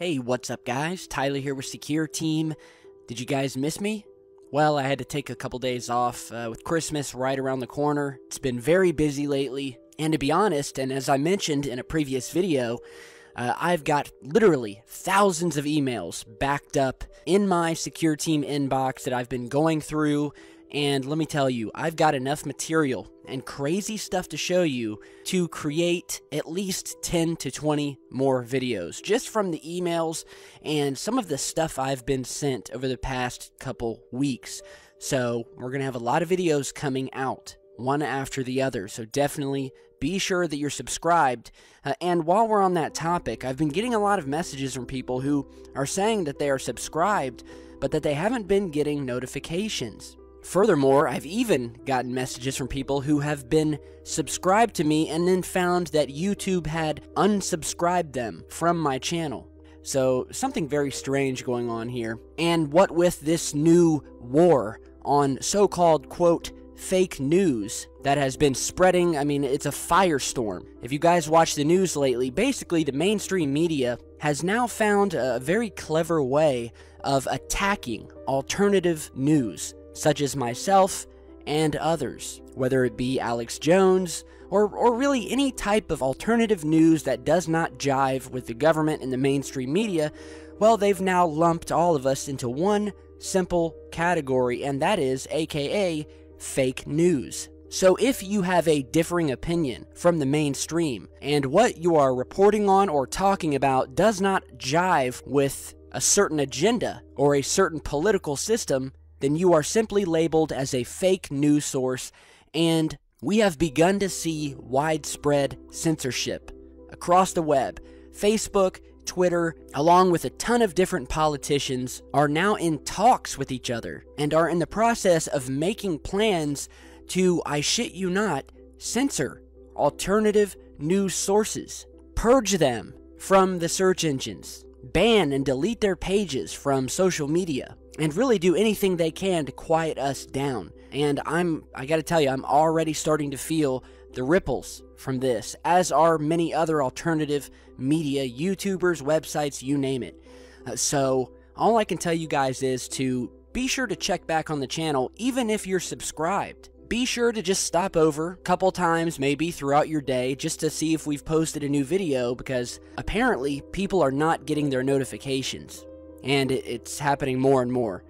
Hey, what's up guys? Tyler here with Secure Team. Did you guys miss me? Well, I had to take a couple days off with Christmas right around the corner. It's been very busy lately, and to be honest, and as I mentioned in a previous video, I've got literally thousands of emails backed up in my Secure Team inbox that I've been going through, and let me tell you, I've got enough material and crazy stuff to show you to create at least 10 to 20 more videos just from the emails and some of the stuff I've been sent over the past couple weeks. So we're going to have a lot of videos coming out, one after the other, so definitely be sure that you're subscribed. And while we're on that topic, I've been getting a lot of messages from people who are saying that they are subscribed, but that they haven't been getting notifications. Furthermore, I've even gotten messages from people who have been subscribed to me and then found that YouTube had unsubscribed them from my channel. So something very strange going on here. And what with this new war on so-called, quote, fake news that has been spreading, I mean, it's a firestorm. If you guys watch the news lately, basically the mainstream media has now found a very clever way of attacking alternative news, such as myself and others, whether it be Alex Jones or really any type of alternative news that does not jive with the government and the mainstream media. Well, they've now lumped all of us into one simple category, and that is aka fake news. So if you have a differing opinion from the mainstream and what you are reporting on or talking about does not jive with a certain agenda or a certain political system, then you are simply labeled as a fake news source, and we have begun to see widespread censorship across the web. Facebook, Twitter, along with a ton of different politicians, are now in talks with each other and are in the process of making plans to, I shit you not, censor alternative news sources, purge them from the search engines, ban and delete their pages from social media, and really do anything they can to quiet us down. And I gotta tell you, I'm already starting to feel the ripples from this, as are many other alternative media, YouTubers, websites, you name it. So all I can tell you guys is to be sure to check back on the channel, even if you're subscribed. Be sure to just stop over a couple times, maybe throughout your day, just to see if we've posted a new video, because apparently people are not getting their notifications. And it's happening more and more.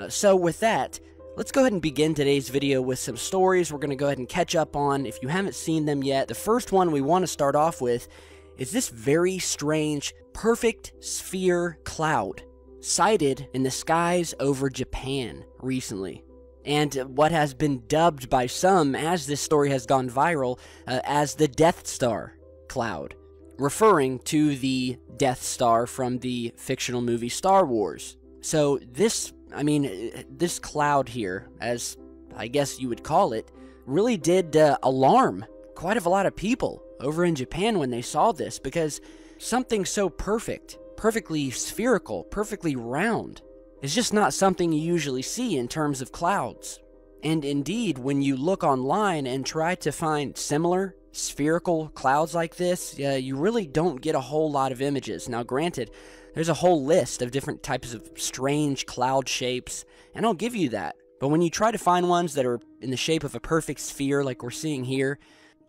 So with that, let's go ahead and begin today's video with some stories we're going to go ahead and catch up on if you haven't seen them yet. The first one we want to start off with is this very strange, perfect sphere cloud sighted in the skies over Japan recently. And what has been dubbed by some, as this story has gone viral, as the Death Star cloud, referring to the Death Star from the fictional movie Star Wars. So this cloud here, as I guess you would call it, really did alarm quite a lot of people over in Japan when they saw this, because something so perfect, perfectly spherical, perfectly round, is just not something you usually see in terms of clouds. And indeed, when you look online and try to find similar spherical clouds like this, you really don't get a whole lot of images. Now granted, there's a whole list of different types of strange cloud shapes, and I'll give you that. But when you try to find ones that are in the shape of a perfect sphere like we're seeing here,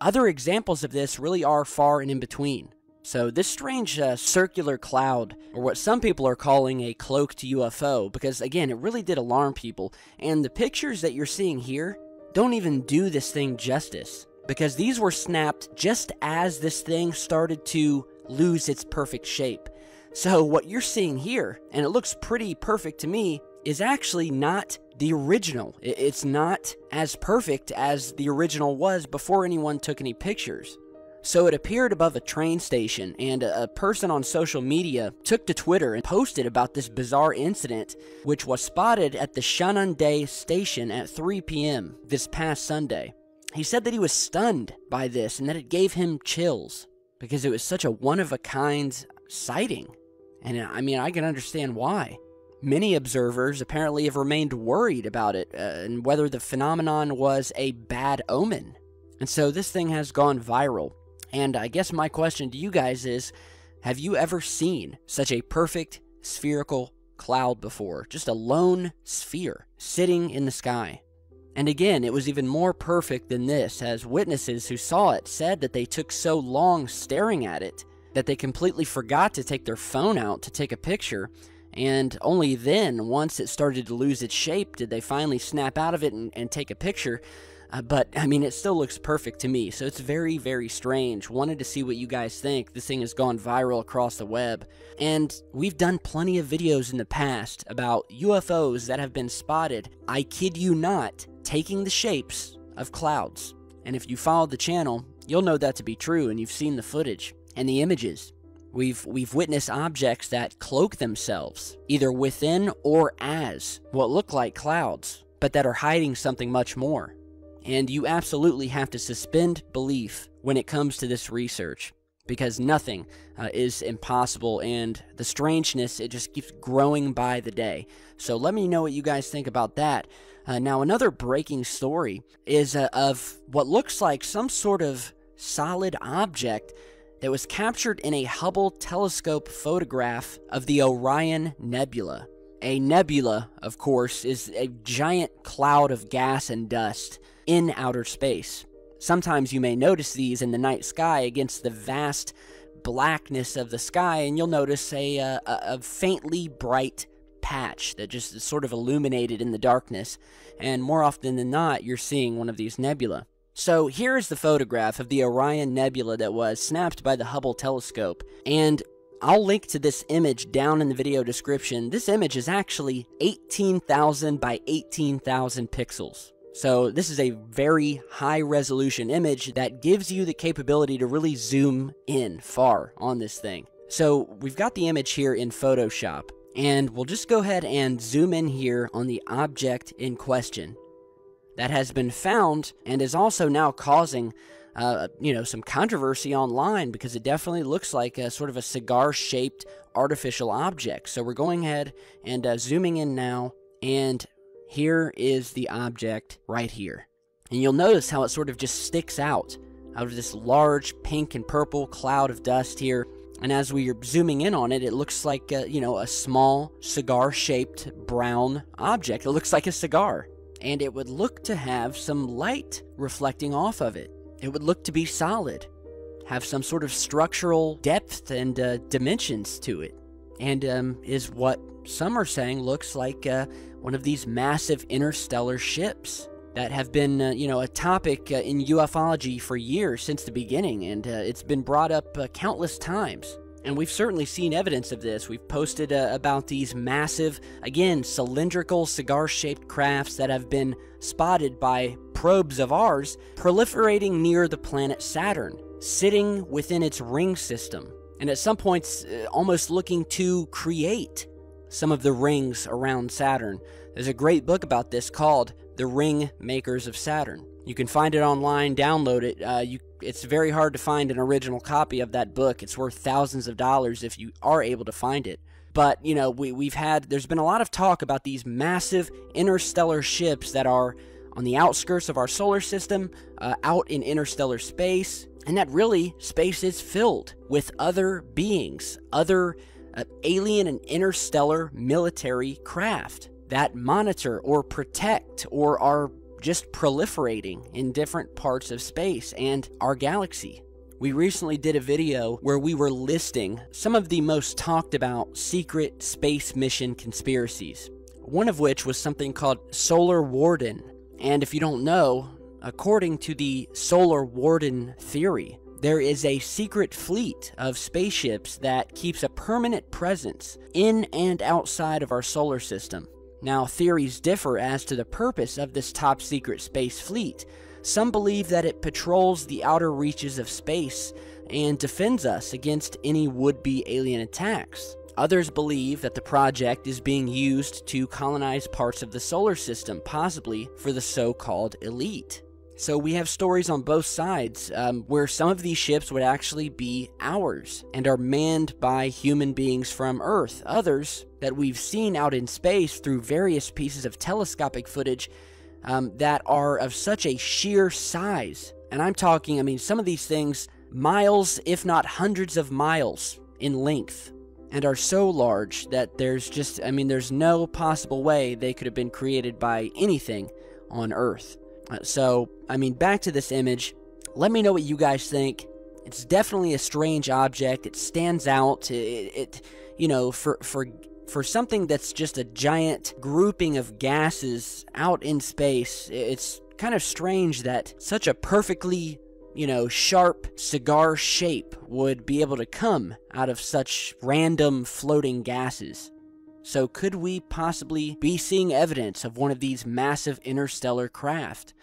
other examples of this really are far and in between. So this strange circular cloud, or what some people are calling a cloaked UFO, because again, it really did alarm people, and the pictures that you're seeing here don't even do this thing justice, because these were snapped just as this thing started to lose its perfect shape. So what you're seeing here, and it looks pretty perfect to me, is actually not the original. It's not as perfect as the original was before anyone took any pictures. So it appeared above a train station, and a person on social media took to Twitter and posted about this bizarre incident, which was spotted at the Shanande station at 3 p.m. this past Sunday. He said that he was stunned by this and that it gave him chills, because it was such a one-of-a-kind sighting. And I mean, I can understand why. Many observers apparently have remained worried about it, and whether the phenomenon was a bad omen. And so this thing has gone viral. And I guess my question to you guys is, Have you ever seen such a perfect spherical cloud before? Just a lone sphere sitting in the sky. And again, it was even more perfect than this, as witnesses who saw it said that they took so long staring at it that they completely forgot to take their phone out to take a picture, and only then, once it started to lose its shape, did they finally snap out of it and take a picture. But, I mean, it still looks perfect to me, so it's very, very strange. Wanted to see what you guys think. This thing has gone viral across the web. And we've done plenty of videos in the past about UFOs that have been spotted, I kid you not, taking the shapes of clouds. And if you followed the channel, you'll know that to be true, and you've seen the footage and the images. We've witnessed objects that cloak themselves, either within or as what look like clouds, but that are hiding something much more. And you absolutely have to suspend belief when it comes to this research, because nothing is impossible, and the strangeness, it just keeps growing by the day. So let me know what you guys think about that. Now, another breaking story is of what looks like some sort of solid object that was captured in a Hubble telescope photograph of the Orion Nebula. A nebula, of course, is a giant cloud of gas and dust in outer space. Sometimes you may notice these in the night sky against the vast blackness of the sky, and you'll notice a faintly bright patch that just is sort of illuminated in the darkness, and more often than not, you're seeing one of these nebula. So here is the photograph of the Orion Nebula that was snapped by the Hubble telescope, and I'll link to this image down in the video description. This image is actually 18,000 by 18,000 pixels. So this is a very high resolution image that gives you the capability to really zoom in far on this thing. So we've got the image here in Photoshop, and we'll just go ahead and zoom in here on the object in question that has been found and is also now causing some controversy online, because it definitely looks like a sort of a cigar-shaped artificial object. So we're going ahead and zooming in now, and here is the object right here. And you'll notice how it sort of just sticks out of this large pink and purple cloud of dust here. And as we are zooming in on it, it looks like, a small cigar-shaped brown object. It looks like a cigar. And it would look to have some light reflecting off of it. It would look to be solid, have some sort of structural depth and dimensions to it, and is what some are saying looks like one of these massive interstellar ships that have been, a topic in ufology for years, since the beginning, and it's been brought up countless times. And we've certainly seen evidence of this. We've posted about these massive, again, cylindrical cigar-shaped crafts that have been spotted by probes of ours proliferating near the planet Saturn, sitting within its ring system, and at some points almost looking to create some of the rings around Saturn. There's a great book about this called The Ring Makers of Saturn. You can find it online, download it. It's very hard to find an original copy of that book. It's worth thousands of dollars if you are able to find it. But, there's been a lot of talk about these massive interstellar ships that are on the outskirts of our solar system, out in interstellar space, and that really space is filled with other beings, other alien and interstellar military craft that monitor or protect or are just proliferating in different parts of space and our galaxy. We recently did a video where we were listing some of the most talked about secret space mission conspiracies, one of which was something called Solar Warden. And if you don't know, according to the Solar Warden theory, there is a secret fleet of spaceships that keeps a permanent presence in and outside of our solar system. Now, theories differ as to the purpose of this top secret space fleet. Some believe that it patrols the outer reaches of space and defends us against any would-be alien attacks. Others believe that the project is being used to colonize parts of the solar system, possibly for the so-called elite. So we have stories on both sides where some of these ships would actually be ours and are manned by human beings from Earth. Others that we've seen out in space through various pieces of telescopic footage that are of such a sheer size. And I'm talking, some of these things miles, if not hundreds of miles in length and are so large that there's no possible way they could have been created by anything on Earth. So, back to this image. Let me know what you guys think. It's definitely a strange object. It stands out. For something that's just a giant grouping of gases out in space, it's kind of strange that such a perfectly, sharp cigar shape would be able to come out of such random floating gases. So could we possibly be seeing evidence of one of these massive interstellar craft?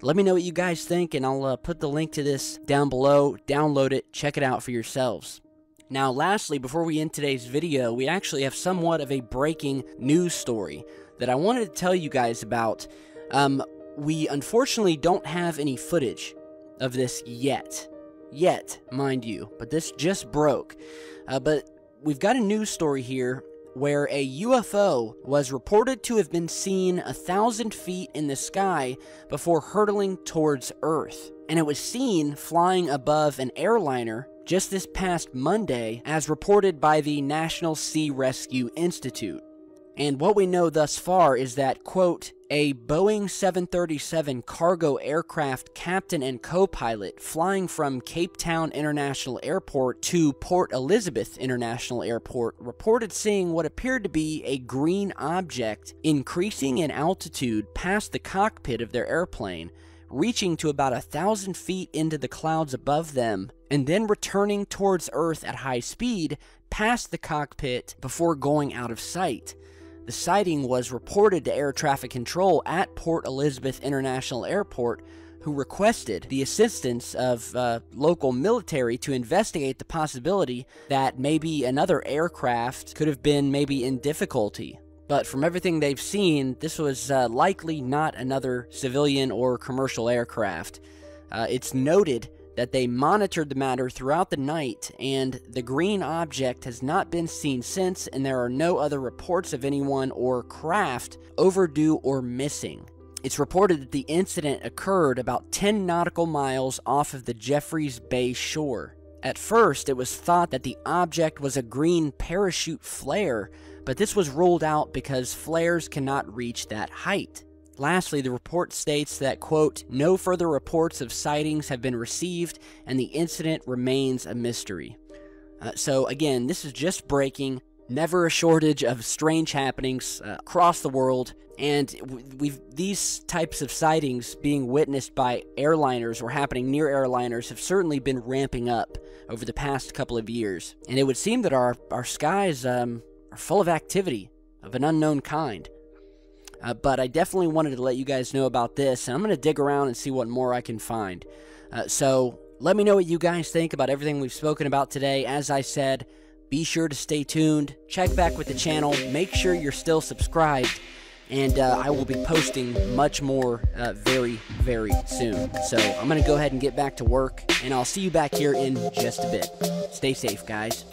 Let me know what you guys think, and I'll put the link to this down below. Download it, check it out for yourselves. Now, lastly, before we end today's video, we actually have somewhat of a breaking news story that I wanted to tell you guys about. We unfortunately don't have any footage of this yet, mind you, but this just broke. But we've got a news story here where a UFO was reported to have been seen 1,000 feet in the sky before hurtling towards Earth. And it was seen flying above an airliner just this past Monday, as reported by the National Sea Rescue Institute. And what we know thus far is that, quote, a Boeing 737 cargo aircraft captain and co-pilot flying from Cape Town International Airport to Port Elizabeth International Airport reported seeing what appeared to be a green object increasing in altitude past the cockpit of their airplane, reaching to about 1,000 feet into the clouds above them, and then returning towards Earth at high speed past the cockpit before going out of sight. The sighting was reported to air traffic control at Port Elizabeth International Airport, who requested the assistance of local military to investigate the possibility that maybe another aircraft could have been maybe in difficulty. But from everything they've seen, this was likely not another civilian or commercial aircraft. It's noted that they monitored the matter throughout the night, and the green object has not been seen since, and there are no other reports of anyone or craft overdue or missing. It's reported that the incident occurred about 10 nautical miles off of the Jeffreys Bay shore. At first, it was thought that the object was a green parachute flare, but this was ruled out because flares cannot reach that height. Lastly, the report states that, quote, no further reports of sightings have been received, and the incident remains a mystery. So again, this is just breaking. Never a shortage of strange happenings across the world, and these types of sightings being witnessed by airliners or happening near airliners have certainly been ramping up over the past couple of years. And it would seem that our skies are full of activity of an unknown kind. But I definitely wanted to let you guys know about this, and I'm going to dig around and see what more I can find. So let me know what you guys think about everything we've spoken about today. As I said, be sure to stay tuned, check back with the channel, make sure you're still subscribed, and I will be posting much more very, very soon. So I'm going to go ahead and get back to work, and I'll see you back here in just a bit. Stay safe, guys.